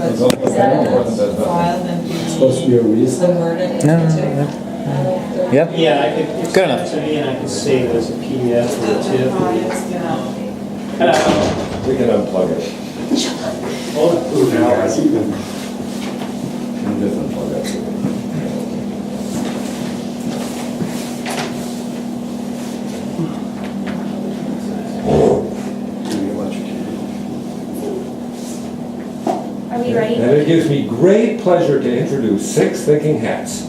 but It's okay. is that It wasn't that bad. filed and It's supposed to be a the reason. verdict? No, too? no, no. I Yep. Yeah, I could, it's Good sent enough. to me and I could save it as a PDF or don't TIFF. know how it's gonna- We can unplug it. Hold on. You can just unplug it. Are we ready? And it gives me great pleasure to introduce Six Thinking Hats.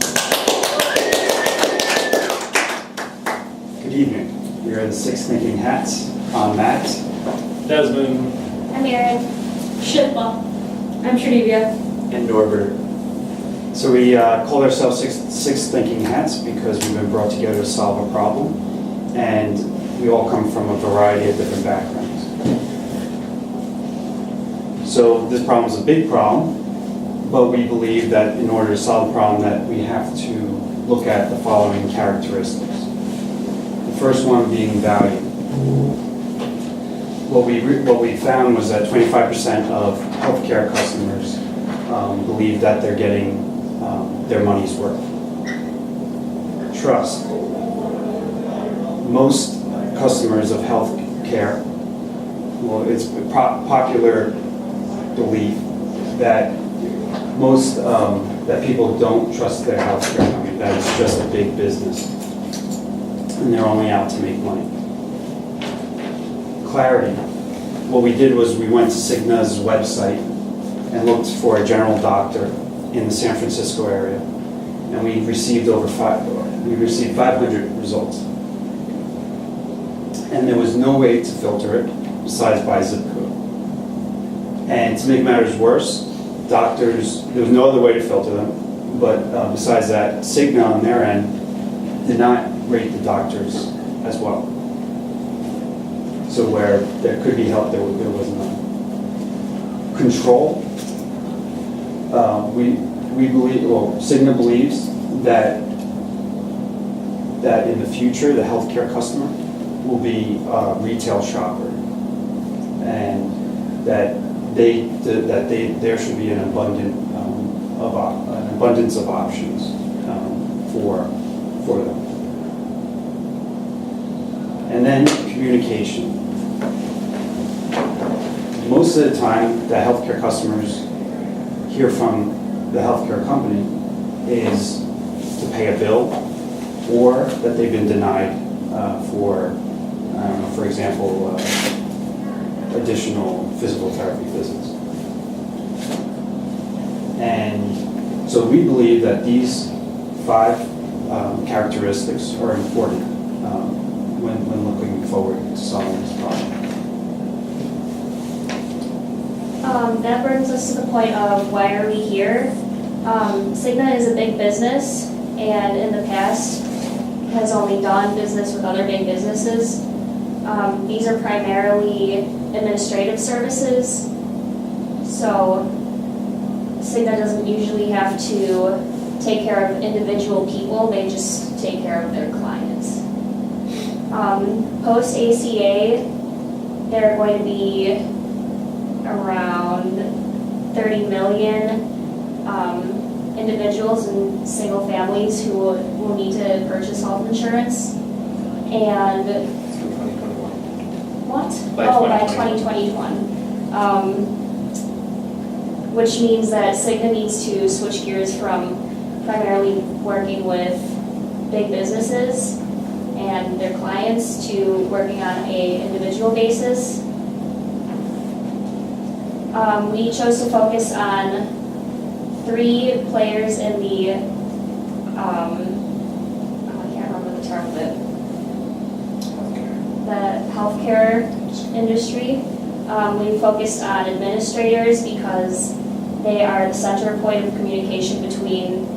Good evening. We are the Six Thinking Hats. I'm Matt. Desmond. I'm Erin. Shilpa. I'm Trinivia. And Norbert. So we call ourselves Six Thinking Hats because we've been brought together to solve a problem, and we all come from a variety of different backgrounds. So this problem is a big problem, but we believe that in order to solve the problem that we have to look at the following characteristics. The first one being value. What we found was that 25% of healthcare customers believe that they're getting their money's worth. Trust. Most customers of healthcare, well, it's a popular belief that most that people don't trust their healthcare company. That it's just a big business, and they're only out to make money. Clarity. What we did was we went to Cigna's website and looked for a general doctor in the San Francisco area, and we received 500 results. And there was no way to filter it besides by zip code. And to make matters worse, doctors, there was no other way to filter them, but besides that, Cigna on their end did not rate the doctors as well. So where there could be help, there was none. Control. We believe, well, Cigna believes that in the future, the healthcare customer will be a retail shopper, and that there should be an abundance of options for them. And then communication. Most of the time, the healthcare customers hear from the healthcare company is to pay a bill, or that they've been denied for, I don't know, for example, additional physical therapy visits. And so we believe that these 5 characteristics are important when looking forward to solving this problem. That brings us to the point of why are we here. Cigna is a big business, and in the past has only done business with other big businesses. These are primarily administrative services, so Cigna doesn't usually have to take care of individual people, they just take care of their clients. Post ACA, there are going to be around 30 million individuals and single families who will need to purchase health insurance. And what? By By 2021. Which means that Cigna needs to switch gears from primarily working with big businesses and their clients to working on an individual basis. We chose to focus on 3 players in the, I can't remember the term of it, the healthcare industry. We focused on administrators because they are the center point of communication between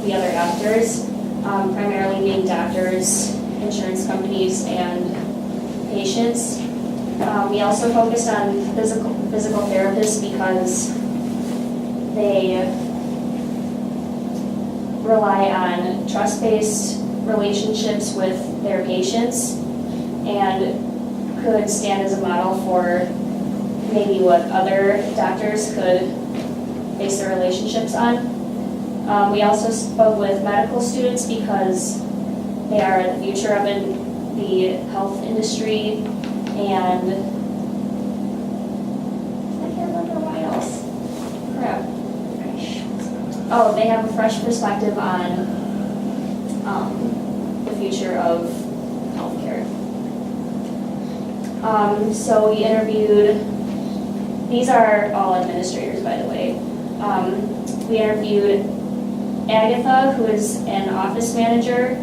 the other actors, primarily being doctors, insurance companies, and patients. We also focused on physical therapists because they rely on trust-based relationships with their patients and could stand as a model for maybe what other doctors could base their relationships on. We also spoke with medical students because they are the future of the health industry, and I can't remember what else. Crap. Oh, they have a fresh perspective on the future of healthcare. So we interviewed, these are all administrators, by the way. We interviewed Agatha, who is an office manager,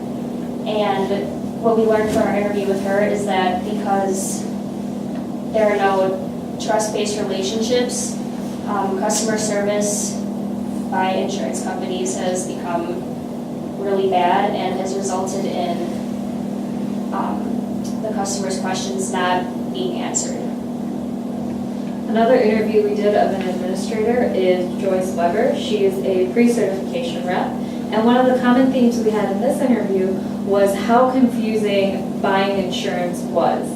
and what we learned from our interview with her is that because there are no trust-based relationships, customer service by insurance companies has become really bad and has resulted in the customer's questions not being answered. Another interview we did of an administrator is Joyce Weber. She is a pre-certification rep. And one of the common themes we had in this interview was how confusing buying insurance was.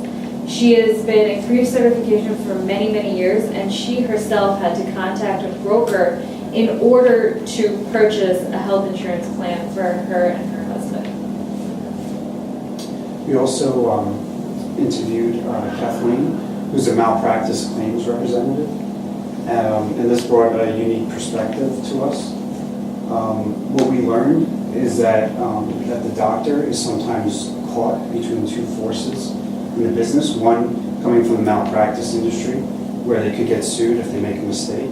She has been in pre-certification for many, many years, and she herself had to contact a broker in order to purchase a health insurance plan for her and her husband. We also interviewed Kathleen, who's a malpractice claims representative. And this brought a unique perspective to us. What we learned is that the doctor is sometimes caught between two forces in the business. One, coming from the malpractice industry, where they could get sued if they make a mistake,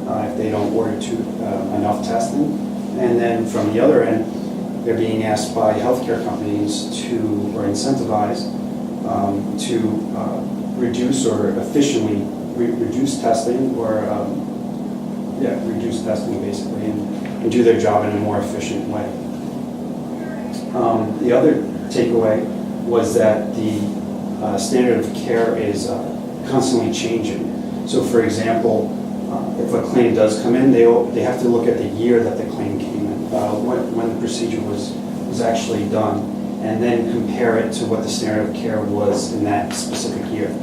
if they don't order enough testing. And then from the other end, they're being asked by healthcare companies or incentivized to reduce or efficiently reduce testing reduce testing basically and do their job in a more efficient way. The other takeaway was that the standard of care is constantly changing. So for example, if a claim does come in, they have to look at the year that the claim came in, when the procedure was actually done, and then compare it to what the standard of care was in that specific year.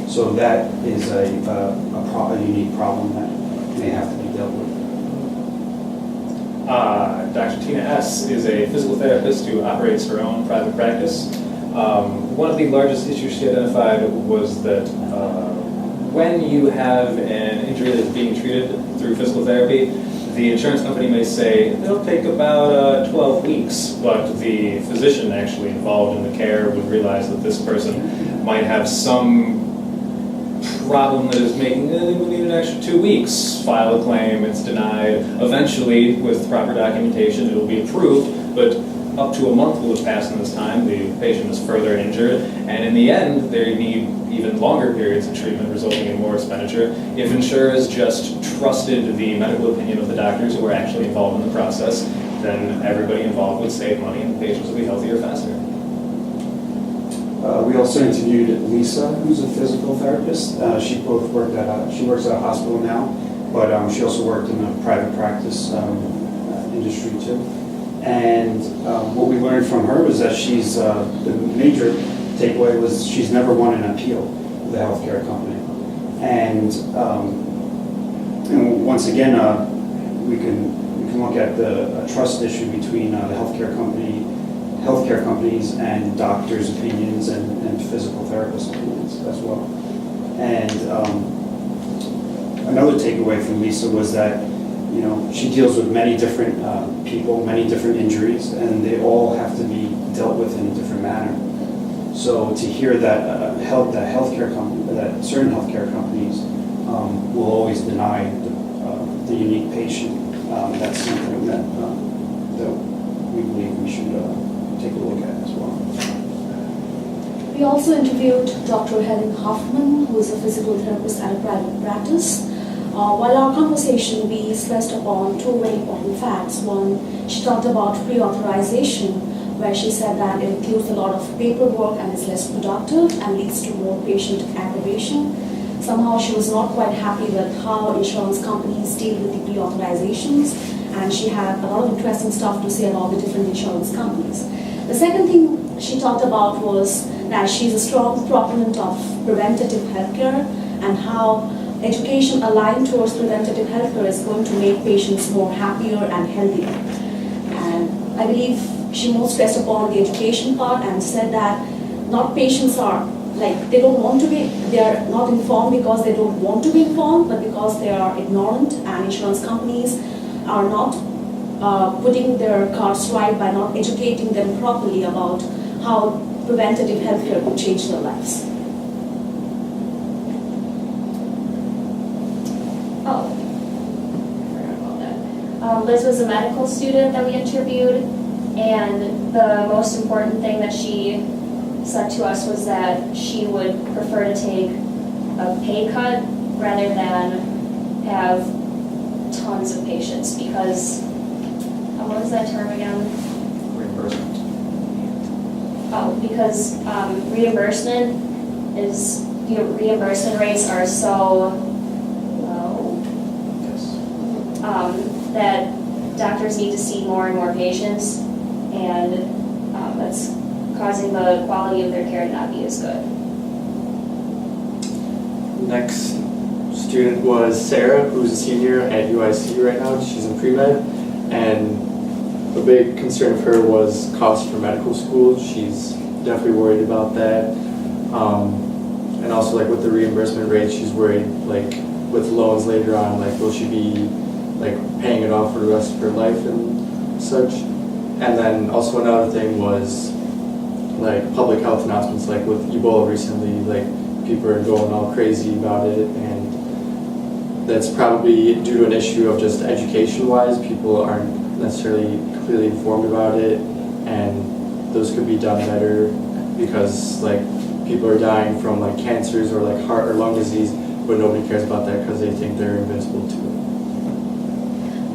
So that is a unique problem that may have to be dealt with. Dr. Tina S. is a physical therapist who operates her own private practice. One of the largest issues she identified was that when you have an injury that's being treated through physical therapy, the insurance company may say it'll take about 12 weeks, but the physician actually involved in the care would realize that this person might have some problem that is making they would need an extra 2 weeks. File a claim, it's denied. Eventually, with proper documentation, it will be approved, but up to a month will have passed in this time. The patient is further injured, and in the end, they need even longer periods of treatment, resulting in more expenditure. If insurers just trusted the medical opinion of the doctors who were actually involved in the process, then everybody involved would save money and the patients would be healthier faster. We also interviewed Lisa, who's a physical therapist. She works at a hospital now, but she also worked in the private practice industry too. And what we learned from her was that the major takeaway was she's never won an appeal with the healthcare company. And once again, we can look at the trust issue between the healthcare companies and doctors' opinions and physical therapists' opinions as well. And another takeaway from Lisa was that she deals with many different people, many different injuries, and they all have to be dealt with in a different manner. So to hear that that certain healthcare companies will always deny the unique patient, that's something that we believe we should take a look at as well. We also interviewed Dr. Helen Hoffman, who is a physical therapist at a private practice. While our conversation, we stressed upon two very important facts. One, she talked about pre-authorization, where she said that it includes a lot of paperwork and is less productive and leads to more patient aggravation. Somehow she was not quite happy with how insurance companies deal with the pre-authorizations, and she had a lot of interesting stuff to say about the different insurance companies. The second thing she talked about was that she's a strong proponent of preventative healthcare, and how education aligned towards preventative healthcare is going to make patients more happier and healthier. And I believe she more stressed upon the education part and said that not patients are like they are not informed because they don't want to be informed, but because they are ignorant, and insurance companies are not putting their cards right by not educating them properly about how preventative healthcare could change their lives. Oh, I forgot about that. Liz was a medical student that we interviewed, and the most important thing that she said to us was that she would prefer to take a pay cut rather than have tons of patients because, what was that term again? Reimbursement. Oh, because reimbursement rates are so low Yes. that doctors need to see more and more patients, and that's causing the quality of their care to not be as good. Next student was Sarah, who's a senior at UIC right now. She's in pre-med, and a big concern of her was cost for medical school. She's definitely worried about that. And also like with the reimbursement rate, she's worried like with loans later on, like will she be like paying it off for the rest of her life and such. And then also another thing was like public health announcements, like with Ebola recently, like people are going all crazy about it, and that's probably due to an issue of just education-wise. People aren't necessarily completely informed about it, and those could be done better because like people are dying from like cancers or like heart or lung disease, but nobody cares about that because they think they're invincible to it.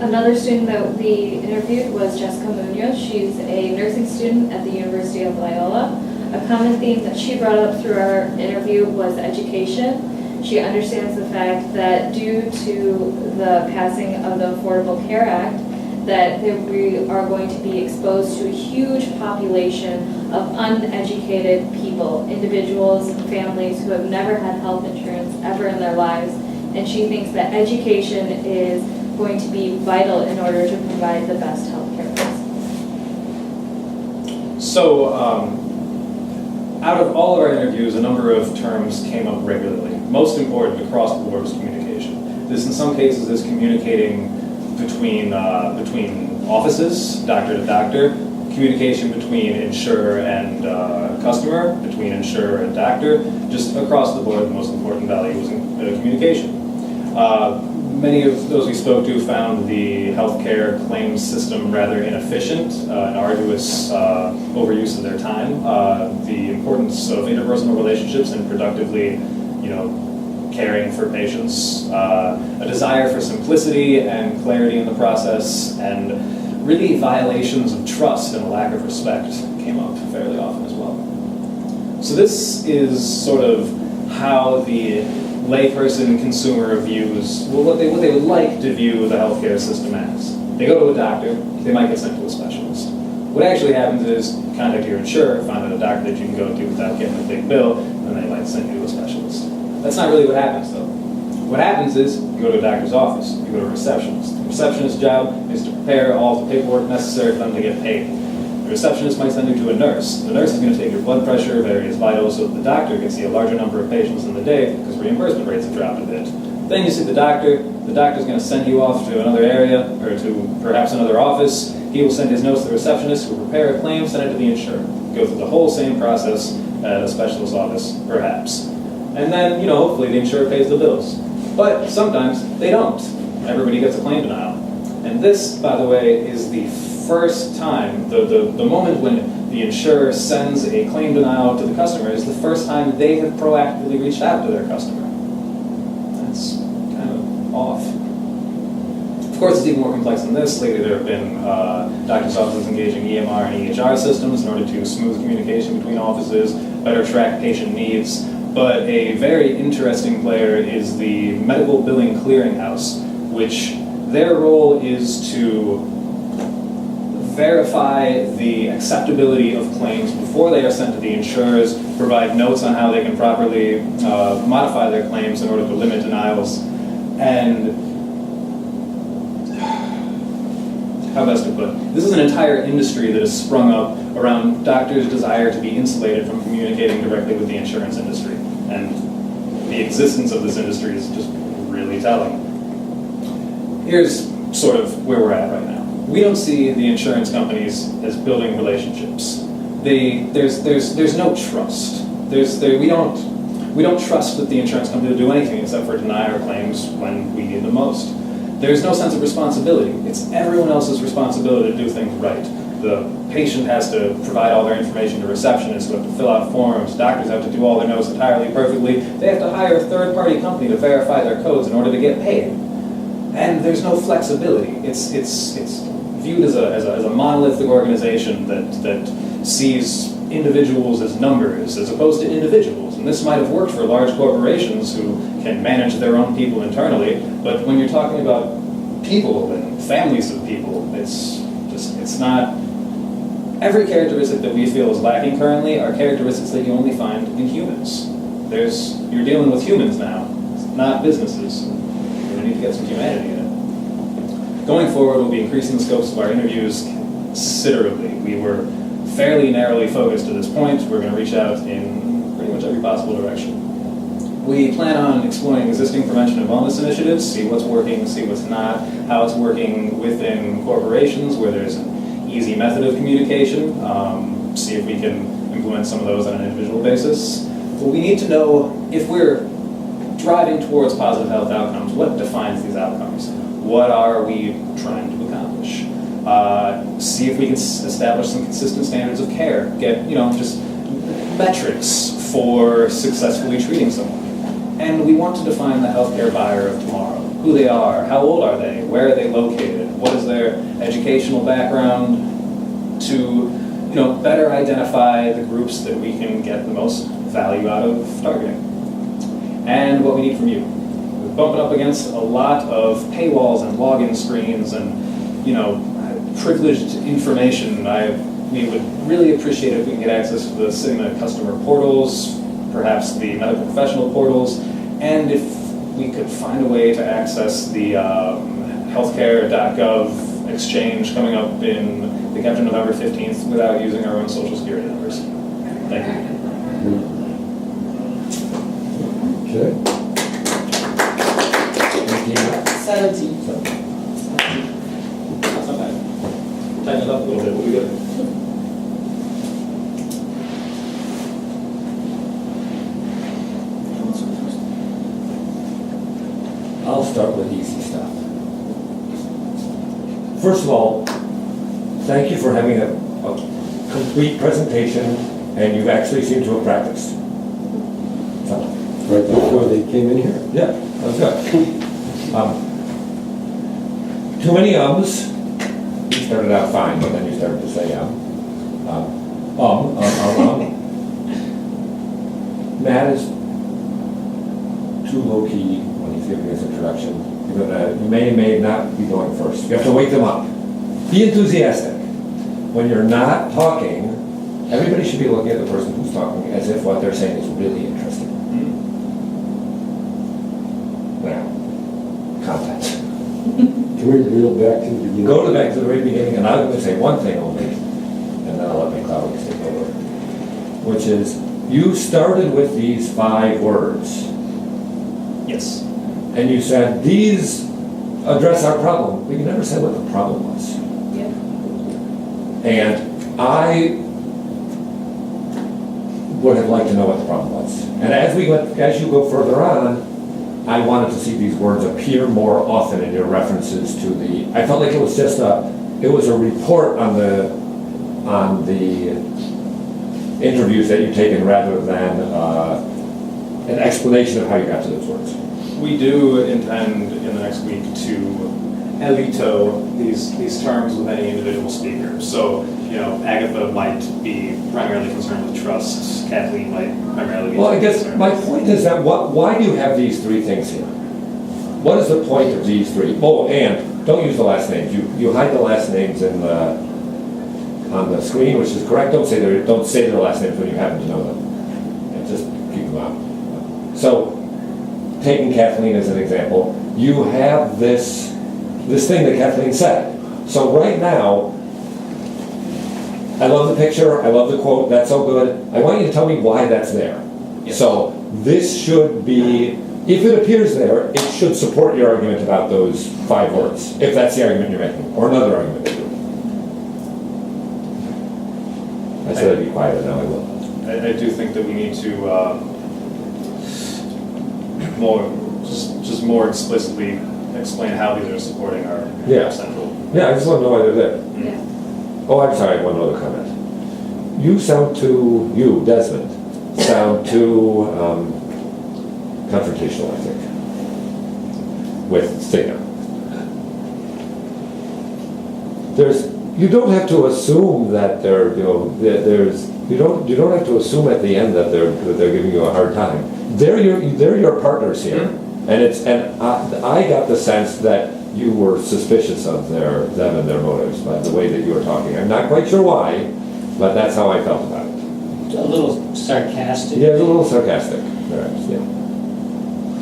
Another student that we interviewed was Jessica Munoz. She's a nursing student at the University of Loyola. A common theme that she brought up through our interview was education. She understands the fact that due to the passing of the Affordable Care Act, that we are going to be exposed to a huge population of uneducated people, individuals and families who have never had health insurance ever in their lives. And she thinks that education is going to be vital in order to provide the best health care. So, out of all of our interviews, a number of terms came up regularly. Most important across the board was communication. This, in some cases, is communicating between offices, doctor to doctor, communication between insurer and customer, between insurer and doctor. Just across the board, the most important value was communication. Many of those we spoke to found the healthcare claims system rather inefficient, and arduous overuse of their time. The importance of interpersonal relationships and productively, caring for patients. A desire for simplicity and clarity in the process, and really violations of trust and a lack of respect came up fairly often as well. So this is sort of how the layperson consumer views, well, what they would like to view the healthcare system as. They go to a doctor, they might get sent to a specialist. What actually happens is contact your insurer, find out a doctor that you can go to without getting a big bill, and they might send you to a specialist. That's not really what happens though. What happens is you go to a doctor's office, you go to a receptionist. The receptionist's job is to prepare all the paperwork necessary for them to get paid. The receptionist might send you to a nurse. The nurse is going to take your blood pressure, various vitals, so that the doctor can see a larger number of patients in the day because reimbursement rates have dropped a bit. Then you see the doctor's going to send you off to another area or to perhaps another office. He will send his notes to the receptionist who will prepare a claim, send it to the insurer. Go through the whole same process at a specialist office, perhaps. And then, hopefully the insurer pays the bills. But sometimes they don't. Everybody gets a claim denial. And this, by the way, is the first time, the moment when the insurer sends a claim denial to the customer is the first time they have proactively reached out to their customer. That's kind of off. Of course, it's even more complex than this. Lately, there have been doctors' offices engaging EMR and EHR systems in order to smooth communication between offices, better track patient needs. But a very interesting player is the Medical Billing Clearinghouse, which their role is to verify the acceptability of claims before they are sent to the insurers, provide notes on how they can properly modify their claims in order to limit denials, and how best to put it, this is an entire industry that has sprung up around doctors' desire to be insulated from communicating directly with the insurance industry, and the existence of this industry is just really telling. Here's sort of where we're at right now. We don't see the insurance companies as building relationships. There's no trust. We don't trust that the insurance company will do anything except for deny our claims when we need the most. There's no sense of responsibility. It's everyone else's responsibility to do things right. The patient has to provide all their information to receptionists who have to fill out forms. Doctors have to do all their notes entirely perfectly. They have to hire a third-party company to verify their codes in order to get paid. And there's no flexibility. It's viewed as a monolithic organization that sees individuals as numbers as opposed to individuals. And this might have worked for large corporations who can manage their own people internally, but when you're talking about people and families of people, it's not. Every characteristic that we feel is lacking currently are characteristics that you only find in humans. You're dealing with humans now, not businesses. We need to get some humanity in it. Going forward, we'll be increasing the scopes of our interviews considerably. We were fairly narrowly focused to this point. We're going to reach out in pretty much every possible direction. We plan on exploring existing prevention and wellness initiatives, see what's working, see what's not, how it's working within corporations where there's an easy method of communication, see if we can implement some of those on an individual basis. But we need to know if we're driving towards positive health outcomes, what defines these outcomes? What are we trying to accomplish? See if we can establish some consistent standards of care, get, just metrics for successfully treating someone. And we want to define the healthcare buyer of tomorrow, who they are, how old are they, where are they located, what is their educational background, to better identify the groups that we can get the most value out of targeting. And what we need from you. We're bumping up against a lot of paywalls and login screens and privileged information. We would really appreciate it if we can get access to the Cigna customer portals, perhaps the medical professional portals, and if we could find a way to access the healthcare.gov exchange coming up in the after November 15th without using our own social security numbers. Thank you. Okay. 17. That's not bad. Tighten it up a little bit, we'll be good. I'll start with easy stuff. First of all, thank you for having a complete presentation, and you've actually seemed to have practiced. So, Right before they came in here. yeah, that's good. Too many ums. You started out fine, but then you started to say Matt is too low-key when he's giving his introduction. You may not be going first. You have to wake them up. Be enthusiastic. When you're not talking, everybody should be looking at the person who's talking as if what they're saying is really interesting. Now, content. Can we reel back to the beginning? Go back to the very beginning, and I'm going to say one thing only, and then I'll let my colleagues take over, which is, you started with these 5 words, Yes. and you said, these address our problem, but you never said what the problem was. Yeah. And I would have liked to know what the problem was. And as you go further on, I wanted to see these words appear more often in your references to I felt like it was just it was a report on the interviews that you've taken rather than an explanation of how you got to those words. We do intend in the next week to elito these terms with any individual speaker. So, Agatha might be primarily concerned with trust. Kathleen might primarily be Well, I guess concerned my with- point is that why do you have these 3 things here? What is the point of these 3? Oh, and don't use the last names. You hide the last names on the screen, which is correct. Don't say their last names when you happen to know them. So, taking Kathleen as an example, you have this thing that Kathleen said. So right now, I love the picture, I love the quote, that's so good. I want you to tell me why that's there. So this should be, if it appears there, it should support your argument about those 5 words, if that's the argument you're making, or another argument that you're making. I said I'd be quiet, now I will. I do think that we need to just more explicitly explain how these are supporting our Yeah. central. Yeah, I just want to know why they're there. Yeah. Oh, I'm sorry, I have one other comment. You, Desmond, sound too confrontational, I think, with Cigna. You don't have to assume that they're, you don't have to assume at the end that they're giving you a hard time. They're your partners here, and I got the sense that you were suspicious of them and their motives by the way that you were talking. I'm not quite sure why, but that's how I felt about it. A little sarcastic. Yeah, it's a little sarcastic, perhaps, yeah.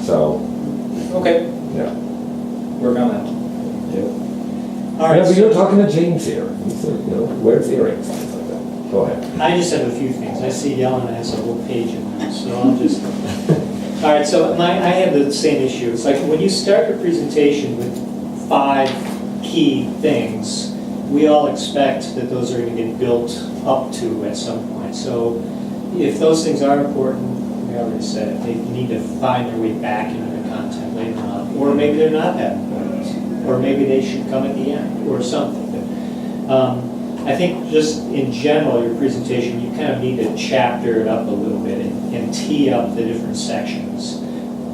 So, Okay, yeah. work on that. All right, Yeah, but you're so talking to James here. He said, wears earrings, things like that. Go ahead. I just have a few things. I see Yelena has a whole page in there, so I'll just. All right, so I have the same issue. It's like when you start your presentation with 5 key things, we all expect that those are going to get built up to at some point. So if those things are important, we already said, they need to find their way back into the content later on. Or maybe they're not that important. Or maybe they should come at the end or something. But, I think just in general, your presentation, you kind of need to chapter it up a little bit and tee up the different sections.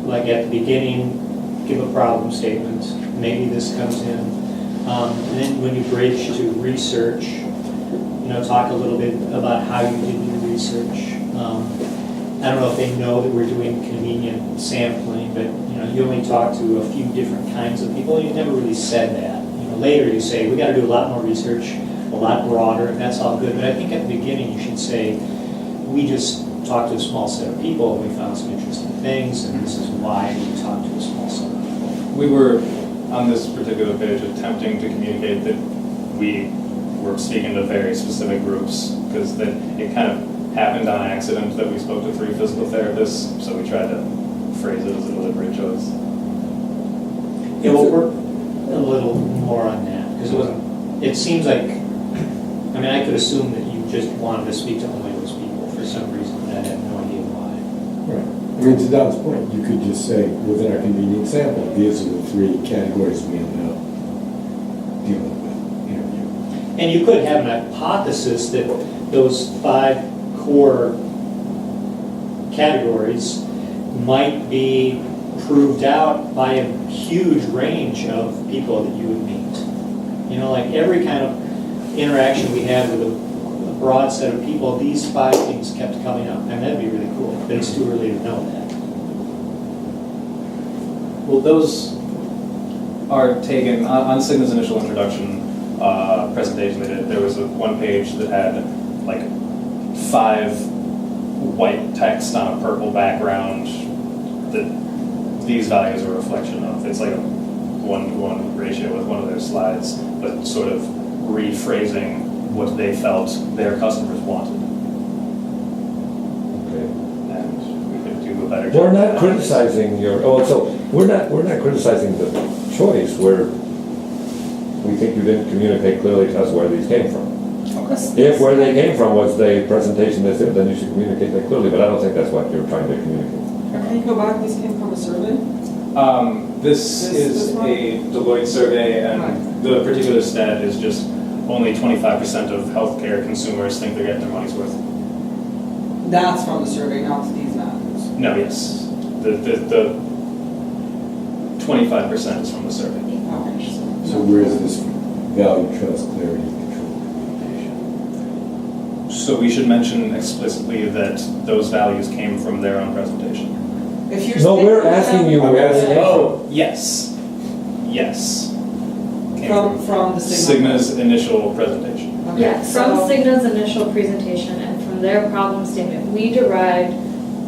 Like at the beginning, give a problem statement, maybe this comes in. And then when you bridge to research, talk a little bit about how you did your research. I don't know if they know that we're doing convenient sampling, but you only talk to a few different kinds of people. You never really said that. Later you say, we got to do a lot more research, a lot broader, and that's all good. But I think at the beginning you should say, we just talked to a small set of people, and we found some interesting things, and this is why we talked to a small set of people. We were, on this particular page, attempting to communicate that we were speaking to very specific groups, because it kind of happened on accident that we spoke to 3 physical therapists, so we tried to phrase it as a deliberate choice. Yeah, we'll work a little more on that, because it seems like, I could assume that you just wanted to speak to only those people for some reason, but I have no idea why. Right. To Don's point, you could just say, within our convenient sample, these are the 3 categories we end up dealing with, interview. And you could have an hypothesis that those 5 core categories might be proved out by a huge range of people that you would meet. Like every kind of interaction we had with a broad set of people, these 5 things kept coming up, and that'd be really cool, but it's too early to know that. Well, those are taken, on Cigna's initial introduction presentation they did, there was one page that had like 5 white text on a purple background that these values are a reflection of. It's like a 1-to-1 ratio with one of their slides, but sort of rephrasing what they felt their customers wanted. Okay. And we could do a better job. We're not criticizing we're not criticizing the choice, we think you didn't communicate clearly to us where these came from. If where they came from was the presentation that's it, then you should communicate that clearly, but I don't think that's what you're trying to communicate. Can you go back? This came from a survey? This is one? a Deloitte survey, and the particular stat is just only 25% of healthcare consumers think they're getting their money's worth. That's from the survey, not these values. No, yes. The 25% is from the survey. Okay. So where is this value, trust, clarity, control, communication? So we should mention explicitly that those values came from their own presentation. If you're No, we're speaking asking you from- where they came from. Oh, yes. Yes. Came From the Cigna's initial presentation. Okay, Yeah, from so- Cigna's initial presentation and from their problem statement, we derived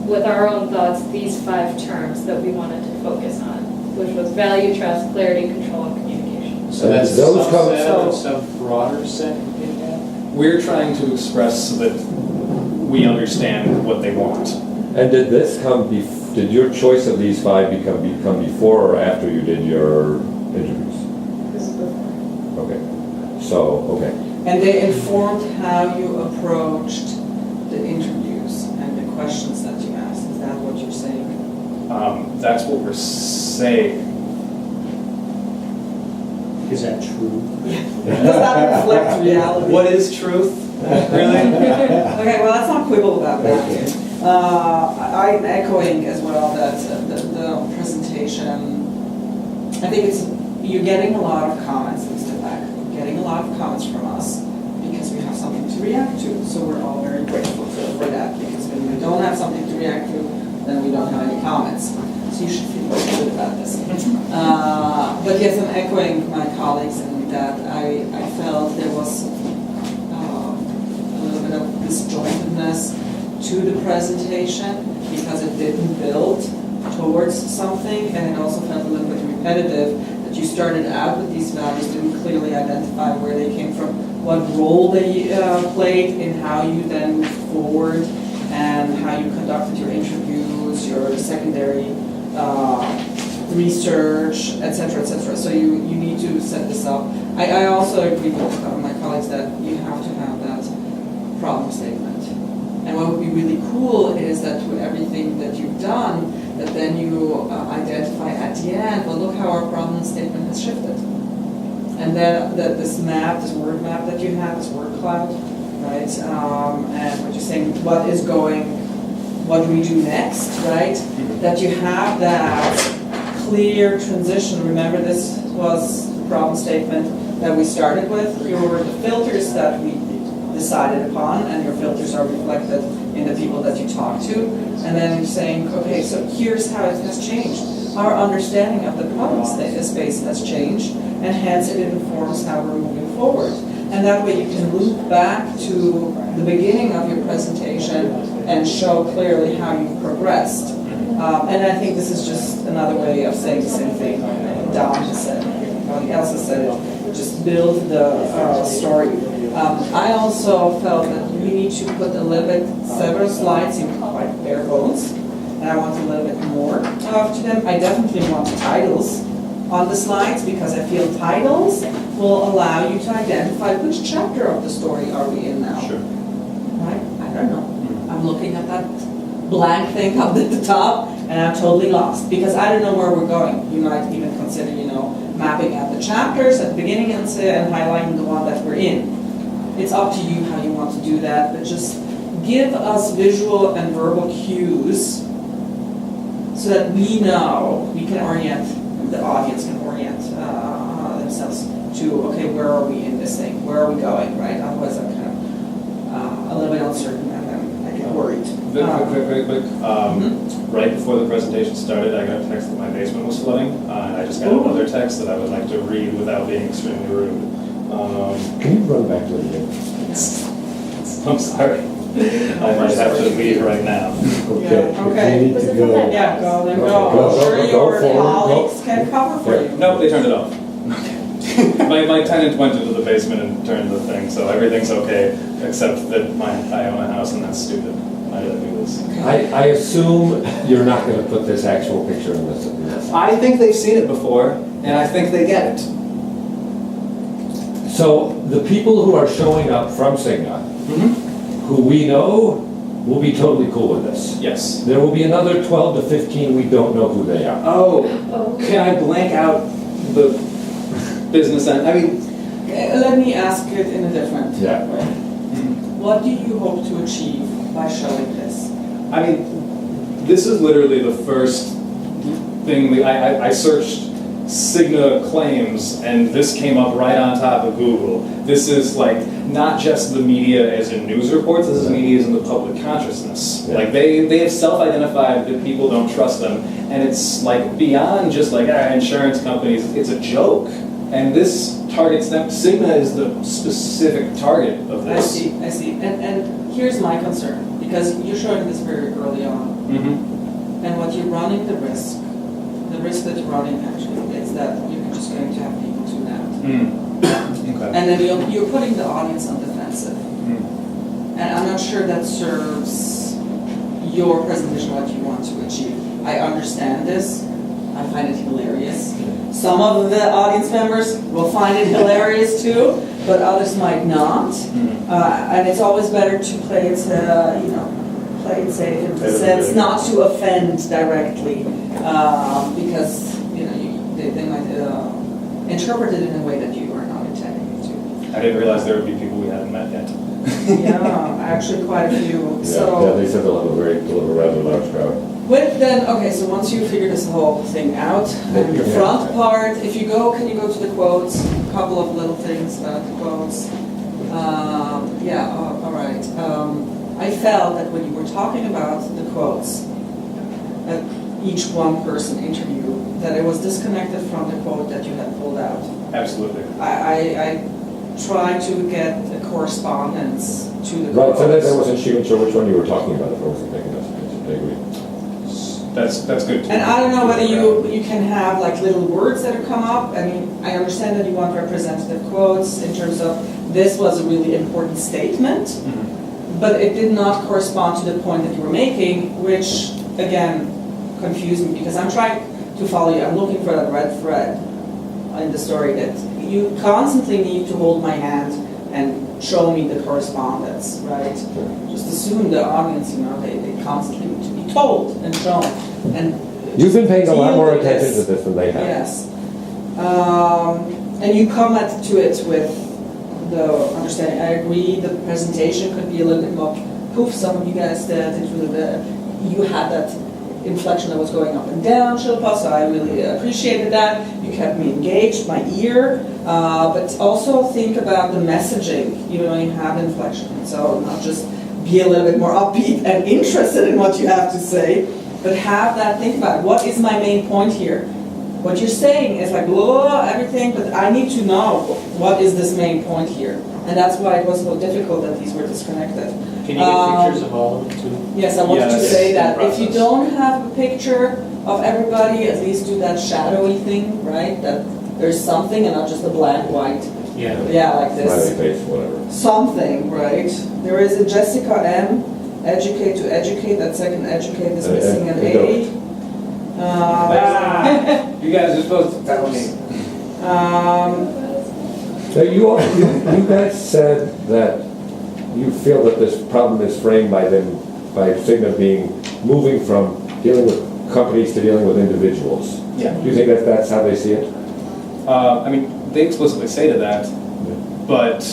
with our own thoughts, these 5 terms that we wanted to focus on, which was value, trust, clarity, control, and communication. So that's a Those come- subset of some broader set in that? We're trying to express so that we understand what they want. And did this come, did your choice of these 5 become before or after you did your interviews? This is before. Okay, so, okay. And they informed how you approached the interviews and the questions that you asked. Is that what you're saying? That's what we're saying. Is that true? Does that reflect reality? What is truth, really? Okay, well, let's not quibble about that. I'm echoing as well that the presentation, I think you're getting a lot of comments, Mr. Beck. You're getting a lot of comments from us because we have something to react to. So we're all very grateful for that, because when we don't have something to react to, then we don't have any comments. So you should feel very good about this. But yes, I'm echoing my colleagues in that I felt there was a little bit of disjointedness to the presentation because it didn't build towards something, and it also felt a little bit repetitive that you started out with these values, didn't clearly identify where they came from, what role they played in how you then moved forward and how you conducted your interviews, your secondary research, etc., etc. So you need to set this up. I also agree with my colleagues that you have to have that problem statement. And what would be really cool is that through everything that you've done, that then you identify at the end, well, look how our problem statement has shifted. And then this map, this word map that you have, this word cloud, right? And what you're saying, what is going, what do we do next, right? That you have that clear transition. Remember, this was the problem statement that we started with. Here were the filters that we decided upon, and your filters are reflected in the people that you talk to. And then you're saying, okay, so here's how it has changed. Our understanding of the problem space has changed, and hence it informs how we're moving forward. And that way you can loop back to the beginning of your presentation and show clearly how you've progressed. And I think this is just another way of saying the same thing Don has said, everybody else has said it, just build the story. I also felt that we need to put a little bit, several slides in quite bare bones, and I want a little bit more to them. I definitely want titles on the slides, because I feel titles will allow you to identify which chapter of the story are we in now. Sure. Right? I don't know. I'm looking at that blank thing up at the top, and I'm totally lost, because I don't know where we're going. You might even consider, mapping out the chapters at the beginning and highlighting the one that we're in. It's up to you how you want to do that, but just give us visual and verbal cues so that we know, we can orient, the audience can orient themselves to, okay, where are we in this thing? Where are we going, right? Otherwise I'm kind of a little bit uncertain, and then I get worried. Very quick. Right before the presentation started, I got a text that my basement was flooding, and I just got another text that I would like to read without being extremely rude. Can you run back to it again? I'm sorry. I might have to leave right now. Okay, Yeah, okay. you need to go. Yeah, go, then Okay, go. go, I'm sure go your forward, colleagues go. can cover for you. Nope, they turned it off. My tenant went into the basement and turned the thing, so everything's okay, except that I own a house and that's stupid. I gotta do this. I assume you're not going to put this actual picture in this. I think they've seen it before, and I think they get it. So the people who are showing up from Cigna, who we know will be totally cool with this. Yes. There will be another 12 to 15 we don't know who they are. Oh, can I blank out the business end? I mean, Let me ask it in a different Yeah. way. What do you hope to achieve by showing this? I mean, this is literally the first thing I searched Cigna claims, and this came up right on top of Google. This is like not just the media as in news reports, this is media as in the public consciousness. Yeah. Like they have self-identified that people don't trust them, and it's like beyond just like insurance companies, it's a joke. And this targets them. Cigna is the specific target of I this. see. And here's my concern, because you're showing this very early on. Mm-hmm. And what you're running the risk that you're running actually is that you're just going to have people tune out. Okay. And then you're putting the audience on defensive. Mm. And I'm not sure that serves your presentation what you want to achieve. I understand this. I find it hilarious. Some of the audience members will find it hilarious too, but others might not. And it's always better to play it, play it safe in the sense not to offend directly, because they might interpret it in a way that you are not intending it to. I didn't realize there would be people we hadn't met yet. Yeah, actually quite a few. Yeah, they said they'll have a rather large crowd. So once you figure this whole thing out, the front part, can you go to the quotes? A couple of little things about the quotes. All right. I felt that when you were talking about the quotes, at each one person interview, that it was disconnected from the quote that you had pulled out. Absolutely. I tried to get a correspondence to the Right, quotes. so that I wasn't even sure which one you were talking about, if I wasn't paying enough attention, I agree. That's good too. And I don't know whether you can have like little words that come up. I mean, I understand that you want representative quotes in terms of this was a really important statement, but it did not correspond to the point that you were making, which again confused me because I'm trying to follow you. I'm looking for that red thread in the story that you constantly need to hold my hand and show me the correspondence, right? Just assume the audience, they constantly need to be told and shown. And You've been paying a lot more deal with attention this. to this than they have. Yes. And you come to it with the understanding. I agree the presentation could be a little bit more poof. Some of you guys did. You had that inflection that was going up and down, Shilpa, so I really appreciated that. You kept me engaged, my ear. But also think about the messaging. You have inflection. So not just be a little bit more upbeat and interested in what you have to say, but have that, think about it. What is my main point here? What you're saying is like, blah, everything, but I need to know what is this main point here. And that's why it was so difficult that these were disconnected. Can you get pictures of all of them too? Yes, I wanted to Yes, say it's in that. If you process. don't have a picture of everybody, at least do that shadowy thing, right? That there's something and not just a black, white. Yeah. Yeah, like Smiley this. face, whatever. Something, right? There is a Jessica M. Educate to educate. That second educate is missing an A. You guys are supposed to tell me. So you guys said that you feel that this problem is framed by Cigna moving from dealing with companies to dealing with individuals. Yeah. Do you think that that's how they see it? I mean, they explicitly say to that, but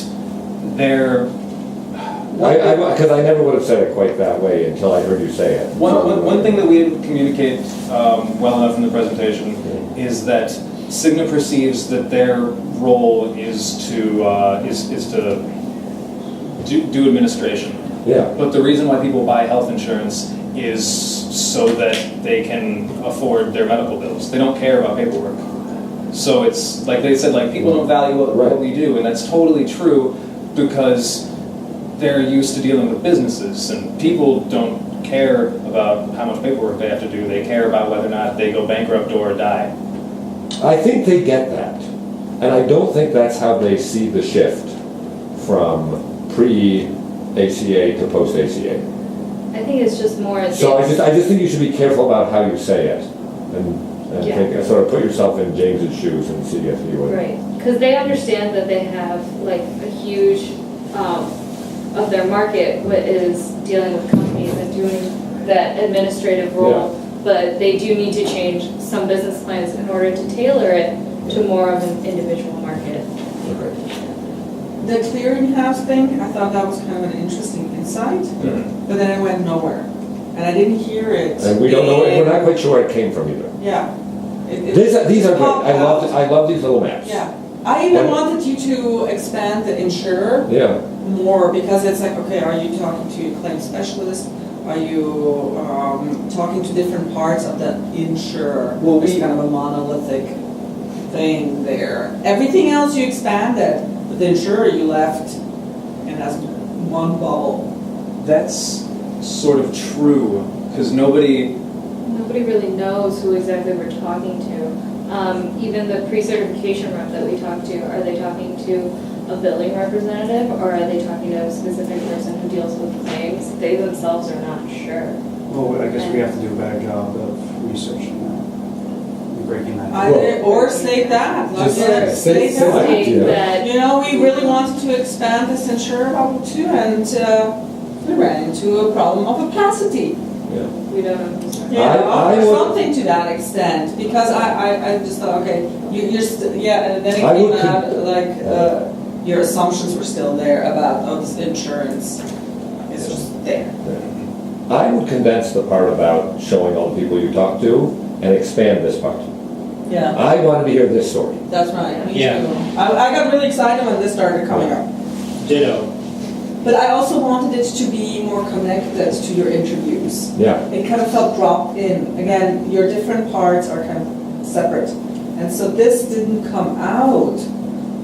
they're... Because I never would have said it quite that way until I heard you say it. One thing that we didn't communicate well enough in the presentation is that Cigna perceives that their role is to do administration. Yeah. But the reason why people buy health insurance is so that they can afford their medical bills. They don't care about paperwork. So it's like they said, like people don't value what we do, and that's totally true because they're used to dealing with businesses, and people don't care about how much paperwork they have to do. They care about whether or not they go bankrupt or die. I think they get that. And I don't think that's how they see the shift from pre-ACA to post-ACA. I think it's just more. So I just think you should be careful about how you say it. And think, sort of put yourself in James's shoes and see if you would. Right, because they understand that they have like a huge of their market is dealing with companies and doing that administrative role, but they do need to change some business plans in order to tailor it to more of an individual market. Okay. The clearinghouse thing, I thought that was kind of an interesting insight, but then it went nowhere. And I didn't hear it. And we don't know, we're not quite sure where it came from either. Yeah. These are good. I love these little maps. Yeah. I even wanted you to expand the insurer more because it's like, okay, are you talking to a claim specialist? Are you talking to different parts of the insurer? Well, There's kind of a monolithic thing there. Everything else you expanded, but the insurer you left in as one bubble. That's sort of true Because nobody, Nobody really knows who exactly we're talking to. Even the pre-certification rep that we talked to, are they talking to a billing representative or are they talking to a specific person who deals with claims? They themselves are not sure. Well, I guess we have to do a better job of researching that, and breaking that. Either, or state that, like, Just state say that. Saying yeah. that, You know, we really wanted to expand this insurer level too, and we ran into a problem of opacity. Yeah. we don't know who's talking. Yeah, I or would- something to that extent, because I just thought, okay, yeah, and then it I came would out, like, your assumptions were still there about, oh, this insurance is just there. I would condense the part about showing all the people you talk to and expand this part. Yeah, I wanted to hear this story. that's right, me too. Yeah. I got really excited when this started coming up. Ditto. But I also wanted it to be more connected to your interviews. Yeah. It kind of felt dropped in. Again, your different parts are kind of separate. And so this didn't come out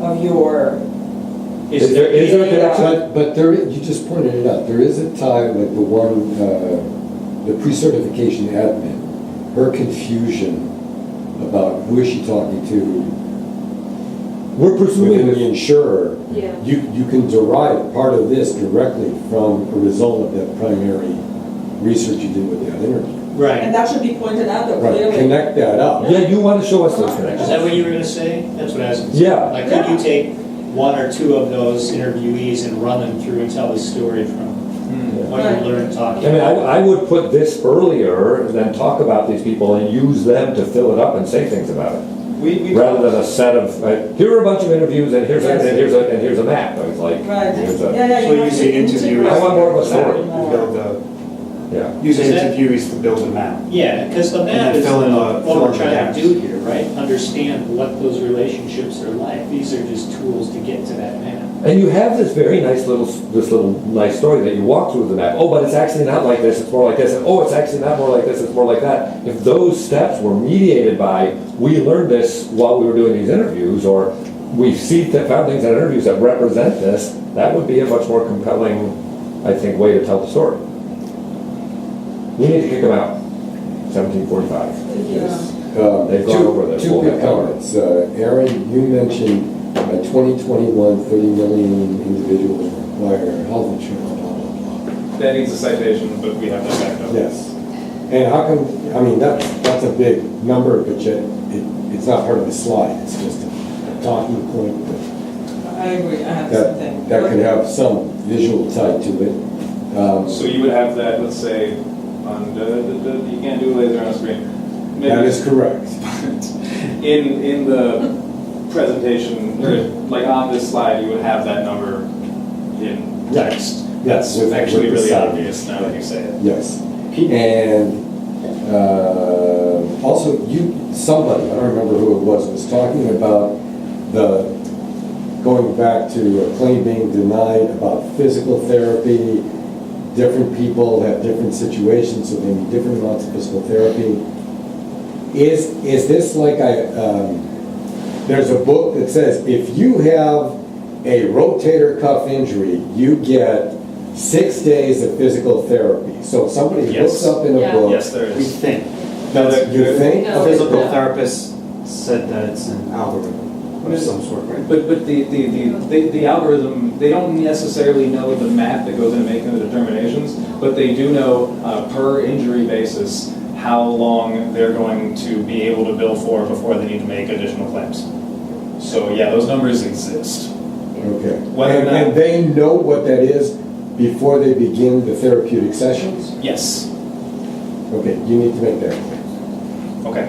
of your, Is there a connection? But there, you just pointed it out, there is a tie, like the one, the pre-certification admin, her confusion about who is she talking to We're pursuing within the this. insurer. Yeah. You can derive part of this directly from a result of that primary research you did with that interview. and Right. that should be pointed out though, Right, clearly. connect that up. Yeah, you want to show us those Is connections. that what you were gonna say? That's what I was gonna say. Yeah. Like, could you take one or two of those interviewees and run them through and tell the story from what Right. you learned talking? I mean, I would put this earlier and then talk about these people and use them to fill it up and say things about it. we. Rather than a set of, here are a bunch of interviews and here's a map. I was like, Right. here's Yeah, a, yeah, So you have using to interviews. integrate I want more of a it story. more. To build a, yeah. using Is that- interviewees to build a map. Yeah, because the And map then is fill in the- what fill we're in the trying gaps. to do here, right? Understand what those relationships are like. These are just tools to get to that map. And you have this very nice this little nice story that you walk through the map. Oh, but it's actually not like this, it's more like this. And oh, it's actually not more like this, it's more like that. If those steps were mediated by, we learned this while we were doing these interviews, or we found things in interviews that represent this, that would be a much more compelling, I think, way to tell the story. We need to kick them out. 1745. They've gone over this. Two We'll quick have covered. comments. Aaron, you mentioned by 2021, 30 million individuals require health insurance, blah, blah, blah. That needs a citation, but we have that backed up. Yes. And how come, I mean, that's a big number, but yet it's not part of the slide. It's just a talking point I agree, I have the same thing. that could have some visual tied to it. So you would have that, let's say, on you can't do a laser on a screen. Maybe That is correct. in the presentation, or like on this slide, you would have that number in text. Yes. That's actually with the really slide. obvious now that you say it. Yes. And also, somebody, I don't remember who it was talking about going back to a claim being denied about physical therapy. Different people have different situations, so they need different amounts of physical therapy. Is this like there's a book that says if you have a rotator cuff injury, you get 6 days of physical therapy. So if somebody Yes. looks up in a Yeah. book. Yes, there We is. think. You think? No. A physical No. therapist said that it's an algorithm of some sort, right? But the algorithm, they don't necessarily know the map that goes into making the determinations, but they do know on a per injury basis how long they're going to be able to bill for before they need to make additional claims. So yeah, those numbers exist. Okay. Whether or not- And they know what that is before they begin the therapeutic sessions? Yes. Okay, you need to make that clear. Okay.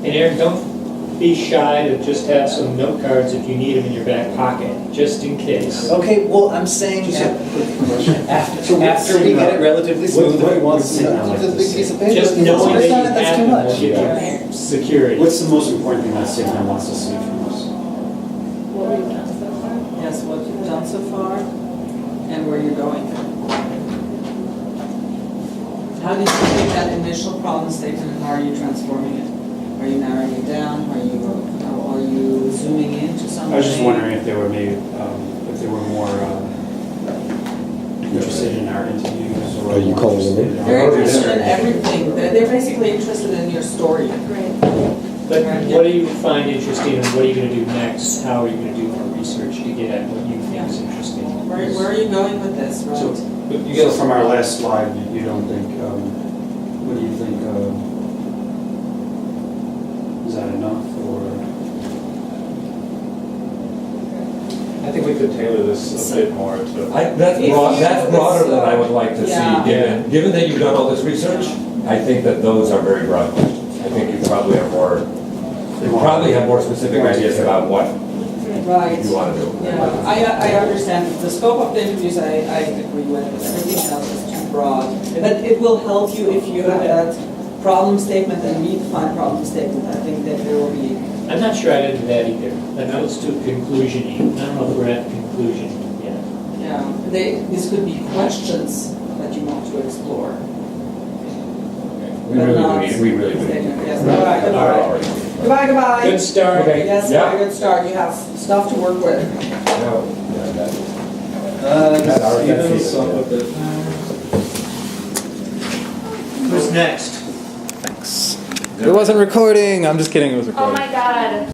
And Aaron, don't be shy to just have some note cards if you need them in your back pocket, just in case. Okay, well, I'm saying Just a quick question. after we get it relatively smooth, if he wants to, What's just a big piece of paper. Just knowing that It's you not- that's have too them will much. give you security. What's the most important thing that Cigna wants to see from us? What we've done so far. Yes, what you've done so far and where you're going. How did you take that initial problem statement and how are you transforming it? Are you narrowing it down? Are you zooming into something? I was just wondering if they were maybe, if they were more interested in our interviews or. Are you more calling them interested in? in basically interested in your story. Right. But what do you find interesting and what are you going to do next? How are you going to do more research to get at what you think is interesting? Where are you going with this, right? So, You so guys- from our last slide, you don't think, what do you think, is that enough, or? I think we could tailor this a bit more to. That's broader than I would like to Yeah. see, given that you've done all this research. I think that those are very broad questions. I think you probably have more specific ideas about what Right. you want to do. Yeah, I understand. The scope of the interviews I agree with, but everything else is too broad. But it will help you if you have that problem statement and redefine problem statement. I think that there will be. I'm not sure I did that either. That goes to conclusion-y. I don't know if we're at conclusion yet. Yeah, this could be questions that you want to explore. We really do. Yes, all right, goodbye. Goodbye, goodbye. Good start. Okay. Yes, Yeah. very good start. You have stuff to work with. No, yeah, that- Stevens, so I'll put the- Who's next? It wasn't recording. I'm just kidding. It was Oh recording. my God.